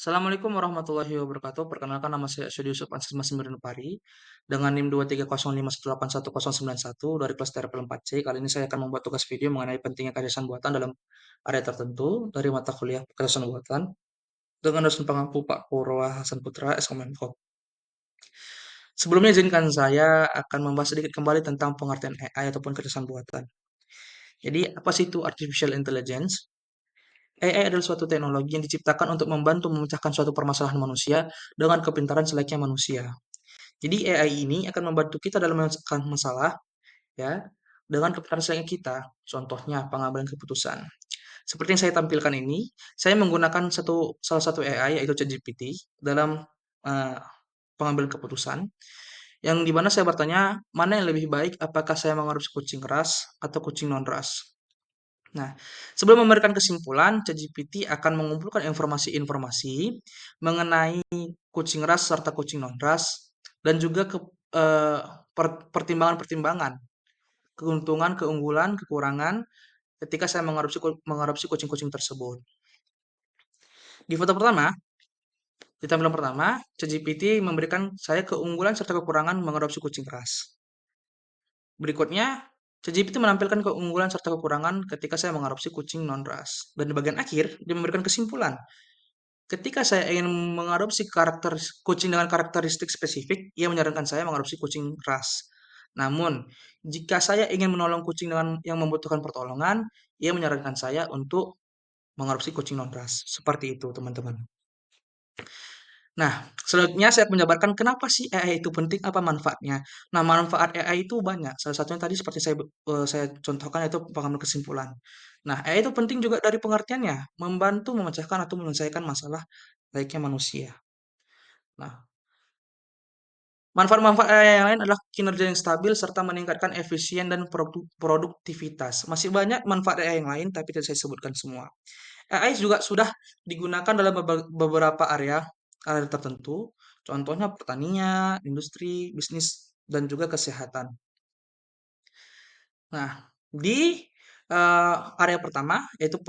Assalamualaikum warahmatullahi wabarakatuh. Perkenalkan nama saya Syedi Yusuf Ansar Masmirinupari dengan NIM 230511191 dari kelas TRPL 4C. Kali ini saya akan membuat tugas video mengenai pentingnya kecerdasan buatan dalam area tertentu dari mata kuliah kecerdasan buatan dengan dosen pengampu Pak Purwa Hasan Putra, SKMenko. Sebelumnya izinkan saya akan membahas sedikit kembali tentang pengertian AI ataupun kecerdasan buatan. Jadi, apa sih itu Artificial Intelligence? AI adalah suatu teknologi yang diciptakan untuk membantu memecahkan suatu permasalahan manusia dengan kepintaran selayaknya manusia. Jadi AI ini akan membantu kita dalam menyelesaikan masalah ya dengan kepintaran selayaknya kita. Contohnya pengambilan keputusan. Seperti yang saya tampilkan ini, saya menggunakan salah satu AI yaitu ChatGPT dalam eh, pengambilan keputusan yang dimana saya bertanya mana yang lebih baik apakah saya mengadopsi kucing ras atau kucing non ras. Nah, sebelum memberikan kesimpulan, ChatGPT akan mengumpulkan informasi-informasi mengenai kucing ras serta kucing non-ras dan juga eee, pertimbangan-pertimbangan, keuntungan, keunggulan, kekurangan ketika saya mengadopsi kucing-kucing tersebut. Di foto pertama, di tampilan pertama, ChatGPT memberikan saya keunggulan serta kekurangan mengadopsi kucing ras. Berikutnya, ChatGPT menampilkan keunggulan serta kekurangan ketika saya mengadopsi kucing non-ras. Dan di bagian akhir, dia memberikan kesimpulan. Ketika saya ingin mengadopsi kucing dengan karakteristik spesifik, ia menyarankan saya mengadopsi kucing ras. Namun, jika saya ingin menolong kucing yang membutuhkan pertolongan, ia menyarankan saya untuk mengadopsi kucing non-ras. Seperti itu, teman-teman. Nah, selanjutnya saya menjabarkan kenapa sih AI itu penting, apa manfaatnya. Nah, manfaat AI itu banyak. Salah satunya tadi seperti saya contohkan itu pengambil kesimpulan. Nah, AI itu penting juga dari pengertiannya, membantu memecahkan atau menyelesaikan masalah layaknya manusia. Nah, manfaat-manfaat AI yang lain adalah kinerja yang stabil serta meningkatkan efisien dan produktivitas. Masih banyak manfaat AI yang lain, tapi tidak saya sebutkan semua. AI juga sudah digunakan dalam beberapa area tertentu, contohnya pertanian, industri, bisnis, dan juga kesehatan. Nah, di area pertama, yaitu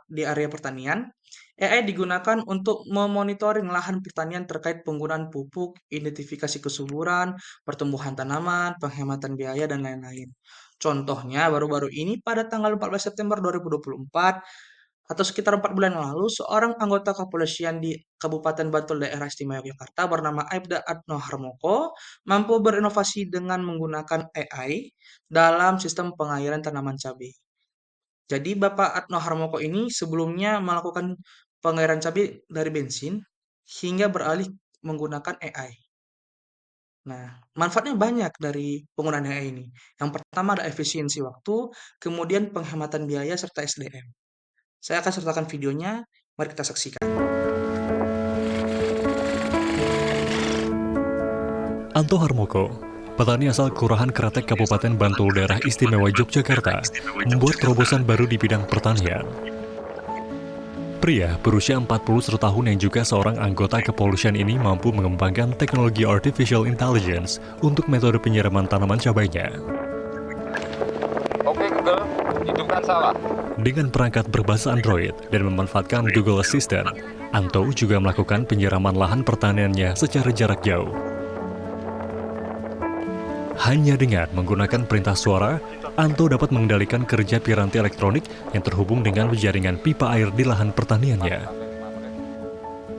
di area pertanian, AI digunakan untuk memonitoring lahan pertanian terkait penggunaan pupuk, identifikasi kesuburan, pertumbuhan tanaman, penghematan biaya, dan lain-lain. Contohnya, baru-baru ini pada tanggal 14 September 2024, atau sekitar 4 bulan yang lalu, seorang anggota kepolisian di Kabupaten Bantul Daerah Istimewa Yogyakarta bernama Aibda Atno Harmoko mampu berinovasi dengan menggunakan AI dalam sistem pengairan tanaman cabai. Jadi Bapak Atno Harmoko ini sebelumnya melakukan pengairan cabai dari bensin hingga beralih menggunakan AI. Nah, manfaatnya banyak dari penggunaan AI ini. Yang pertama ada efisiensi waktu, kemudian penghematan biaya serta SDM. Saya akan sertakan videonya, mari kita saksikan. Anto Harmoko, petani asal Kelurahan Kretek Kabupaten Bantul Daerah Istimewa Yogyakarta, membuat terobosan baru di bidang pertanian. Pria berusia 41 tahun yang juga seorang anggota kepolisian ini mampu mengembangkan teknologi artificial intelligence untuk metode penyiraman tanaman cabainya. Oke Google, hidupkan sawah. Dengan perangkat berbasis Android dan memanfaatkan Google Assistant, Anto juga melakukan penyiraman lahan pertaniannya secara jarak jauh. Hanya dengan menggunakan perintah suara, Anto dapat mengendalikan kerja piranti elektronik yang terhubung dengan jaringan pipa air di lahan pertaniannya.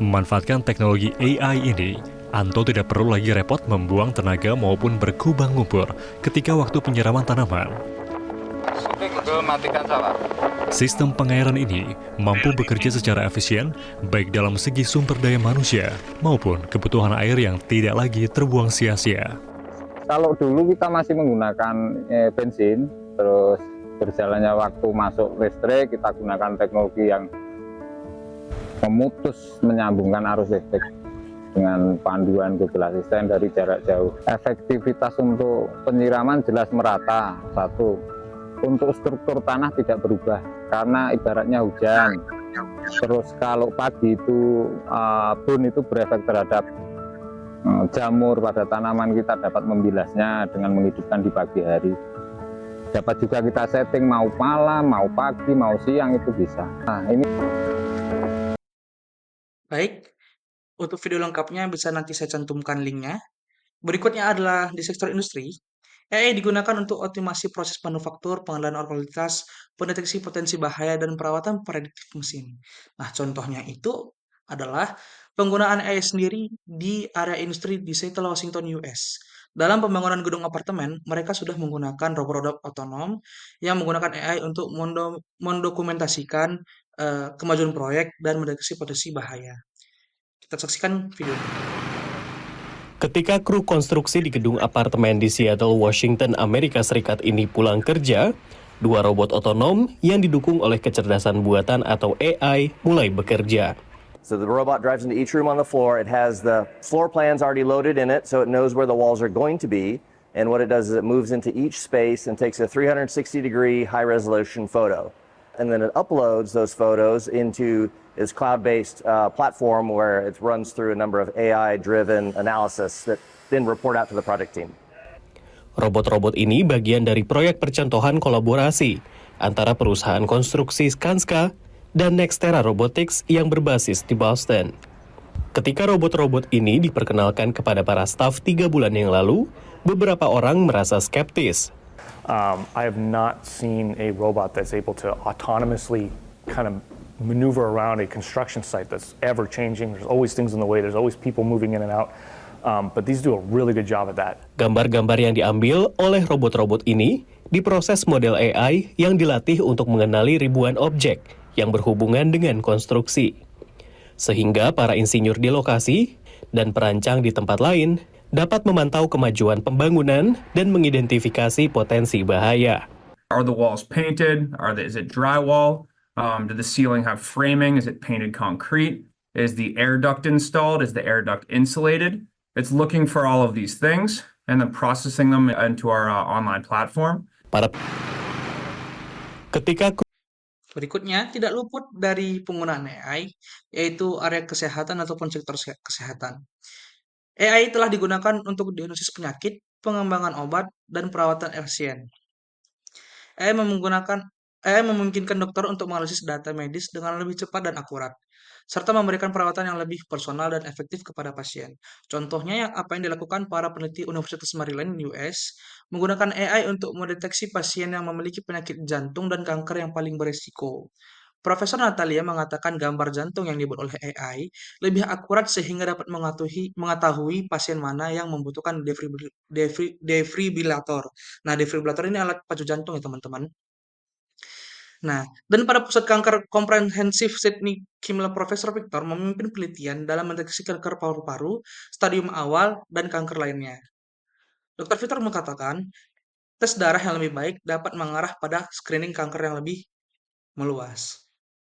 Memanfaatkan teknologi AI ini, Anto tidak perlu lagi repot membuang tenaga maupun berkubang lumpur ketika waktu penyiraman tanaman. Oke Google, matikan sawah. Sistem pengairan ini mampu bekerja secara efisien, baik dalam segi sumber daya manusia maupun kebutuhan air yang tidak lagi terbuang sia-sia. Kalau dulu kita masih menggunakan bensin, terus berjalannya waktu masuk listrik, kita gunakan teknologi yang memutus menyambungkan arus listrik dengan panduan Google Assistant dari jarak jauh. Efektivitas untuk penyiraman jelas merata, satu. Untuk struktur tanah tidak berubah, karena ibaratnya hujan. Terus kalau pagi itu bun itu berefek terhadap jamur pada tanaman, kita dapat membilasnya dengan menghidupkan di pagi hari. Dapat juga kita setting mau malam, mau pagi, mau siang, itu bisa. Nah, ini Baik, untuk video lengkapnya bisa nanti saya cantumkan linknya. Berikutnya adalah di sektor industri. AI digunakan untuk optimasi proses manufaktur, pengendalian kualitas, pendeteksi potensi bahaya, dan perawatan prediktif mesin. Nah, contohnya itu adalah penggunaan AI sendiri di area industri di Seattle, Washington, US. Dalam pembangunan gedung apartemen, mereka sudah menggunakan robot-robot otonom yang menggunakan AI untuk mendokumentasikan kemajuan proyek dan mendeteksi potensi bahaya. Kita saksikan videonya. Ketika kru konstruksi di gedung apartemen di Seattle, Washington, Amerika Serikat ini pulang kerja, dua robot otonom yang didukung oleh kecerdasan buatan atau AI mulai bekerja. So the robot drives into each room on the floor. It has the floor plans already loaded in it, so it knows where the walls are going to be. And what it does is it moves into each space and takes a 360-degree high-resolution photo. And then it uploads those photos into its cloud-based platform where it runs through a number of AI-driven analysis that then report out to the project team. Robot-robot ini bagian dari proyek percontohan kolaborasi antara perusahaan konstruksi Skanska dan Nextera Robotics yang berbasis di Boston. Ketika robot-robot ini diperkenalkan kepada para staf 3 bulan yang lalu, beberapa orang merasa skeptis. I have not seen a robot that's able to autonomously kind of maneuver around a construction site that's ever changing. There's always things in the way. There's always people moving in and out. But these do a really good job at that. Gambar-gambar yang diambil oleh robot-robot ini diproses model AI yang dilatih untuk mengenali ribuan objek yang berhubungan dengan konstruksi. Sehingga para insinyur di lokasi dan perancang di tempat lain dapat memantau kemajuan pembangunan dan mengidentifikasi potensi bahaya. Are the walls painted? Is it drywall? Did the ceiling have framing? Is it painted concrete? Is the air duct installed? Is the air duct insulated? It's looking for all of these things and then processing them into our online platform. Berikutnya, tidak luput dari penggunaan AI, yaitu area kesehatan ataupun sektor kesehatan. AI telah digunakan untuk diagnosis penyakit, pengembangan obat, dan perawatan pasien. AI memungkinkan dokter untuk menganalisis data medis dengan lebih cepat dan akurat, serta memberikan perawatan yang lebih personal dan efektif kepada pasien. Contohnya apa yang dilakukan para peneliti Universitas Maryland, US, menggunakan AI untuk mendeteksi pasien yang memiliki penyakit jantung dan kanker yang paling berisiko. Profesor Natalia mengatakan gambar jantung yang dibuat oleh AI lebih akurat sehingga dapat mengetahui pasien mana yang membutuhkan defibrilator. Nah, defibrilator ini alat pacu jantung ya teman-teman. Nah, dan pada Pusat Kanker Komprehensif Sydney Kimmel, Profesor Victor memimpin penelitian dalam mendeteksi kanker paru-paru, stadium awal, dan kanker lainnya. Dr. Victor mengatakan, tes darah yang lebih baik dapat mengarah pada screening kanker yang lebih meluas.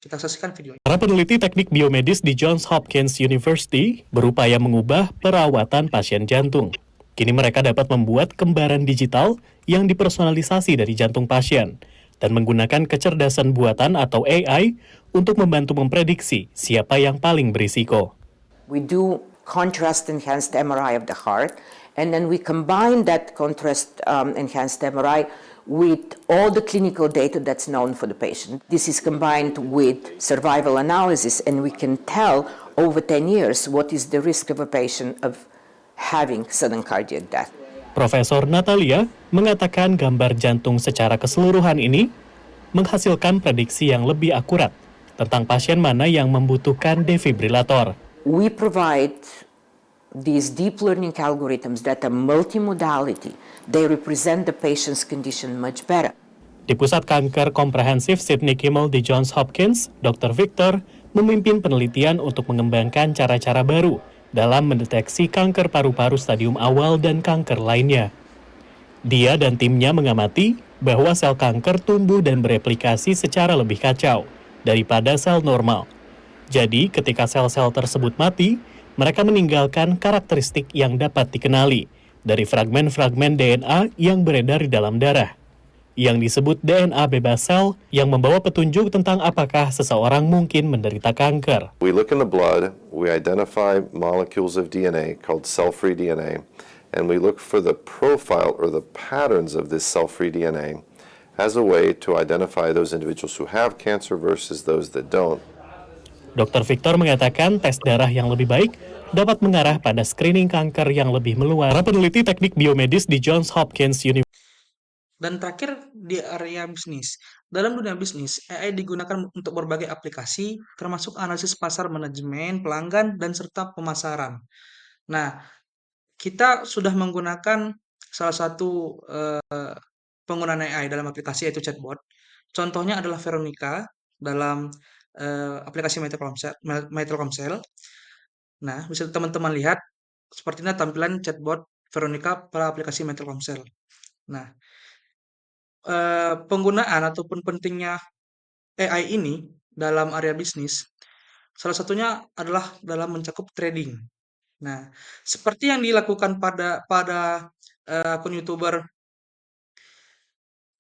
Kita saksikan videonya. Para peneliti teknik biomedis di Johns Hopkins University berupaya mengubah perawatan pasien jantung. Kini mereka dapat membuat kembaran digital yang dipersonalisasi dari jantung pasien dan menggunakan kecerdasan buatan atau AI untuk membantu memprediksi siapa yang paling berisiko. We do contrast-enhanced MRI of the heart, and then we combine that contrast-enhanced MRI with all the clinical data that's known for the patient. This is combined with survival analysis, and we can tell over 10 years what is the risk of a patient of having sudden cardiac death. Profesor Natalia mengatakan gambar jantung secara keseluruhan ini menghasilkan prediksi yang lebih akurat tentang pasien mana yang membutuhkan defibrilator. We provide these deep learning algorithms that are multimodality. They represent the patient's condition much better. Di Pusat Kanker Komprehensif Sydney Kimmel di Johns Hopkins, Dr. Victor memimpin penelitian untuk mengembangkan cara-cara baru dalam mendeteksi kanker paru-paru stadium awal dan kanker lainnya. Dia dan timnya mengamati bahwa sel kanker tumbuh dan bereplikasi secara lebih kacau daripada sel normal. Jadi, ketika sel-sel tersebut mati, mereka meninggalkan karakteristik yang dapat dikenali dari fragmen-fragmen DNA yang beredar di dalam darah, yang disebut DNA bebas sel, yang membawa petunjuk tentang apakah seseorang mungkin menderita kanker. We look in the blood, we identify molecules of DNA called cell-free DNA, and we look for the profile or the patterns of this cell-free DNA as a way to identify those individuals who have cancer versus those that don't. Dr. Victor mengatakan tes darah yang lebih baik dapat mengarah pada screening kanker yang lebih meluas. Para peneliti teknik biomedis di Johns Hopkins University. Dan terakhir di area bisnis. Dalam dunia bisnis, AI digunakan untuk berbagai aplikasi, termasuk analisis pasar manajemen, pelanggan, dan serta pemasaran. Nah, kita sudah menggunakan salah satu penggunaan AI dalam aplikasi yaitu chatbot. Contohnya adalah Veronica dalam aplikasi Telkomsel. Nah, bisa teman-teman lihat sepertinya tampilan chatbot Veronica pada aplikasi Telkomsel. Nah, penggunaan ataupun pentingnya AI ini dalam area bisnis, salah satunya adalah dalam mencakup trading. Nah, seperti yang dilakukan pada akun YouTuber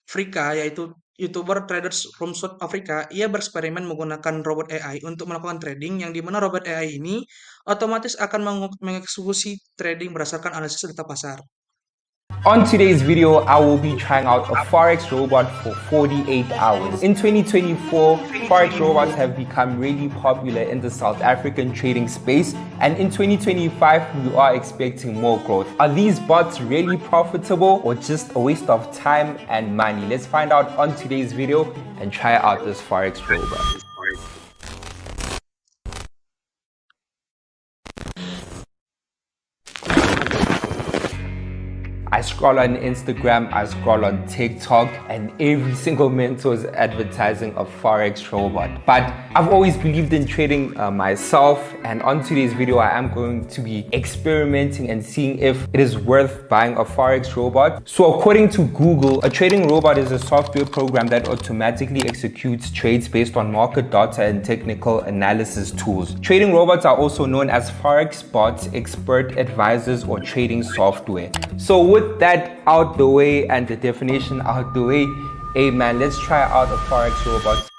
Frika, yaitu YouTuber Traders from South Africa, ia bereksperimen menggunakan robot AI untuk melakukan trading, yang dimana robot AI ini otomatis akan mengeksekusi trading berdasarkan analisis data pasar. On today's video, I will be trying out a Forex robot for 48 hours. In 2024, Forex robots have become really popular in the South African trading space, and in 2025, we are expecting more growth. Are these bots really profitable or just a waste of time and money? Let's find out on today's video and try out this Forex robot. I scroll on Instagram, I scroll on TikTok, and every single mentor is advertising a Forex robot. But I've always believed in trading myself, and on today's video, I am going to be experimenting and seeing if it is worth buying a Forex robot. So according to Google, a trading robot is a software program that automatically executes trades based on market data and technical analysis tools. Trading robots are also known as Forex bots, expert advisors, or trading software. So with that out the way and the definition out the way, hey man, let's try out a Forex robot.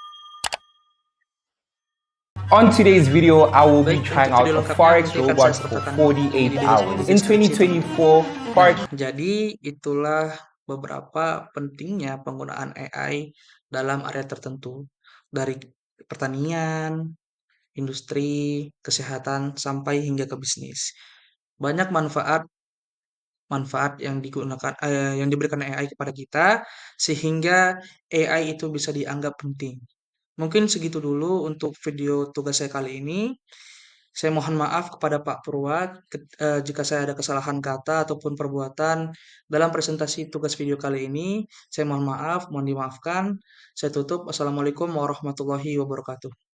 On today's video, I will be trying out a Forex robot for 48 hours. In 2024, Forex... Jadi itulah beberapa pentingnya penggunaan AI dalam area tertentu, dari pertanian, industri, kesehatan, sampai hingga ke bisnis. Banyak manfaat yang diberikan AI kepada kita, sehingga AI itu bisa dianggap penting. Mungkin segitu dulu untuk video tugas saya kali ini. Saya mohon maaf kepada Pak Purwa jika saya ada kesalahan kata ataupun perbuatan dalam presentasi tugas video kali ini. Saya mohon maaf, mohon dimaafkan. Saya tutup. Wassalamualaikum warahmatullahi wabarakatuh.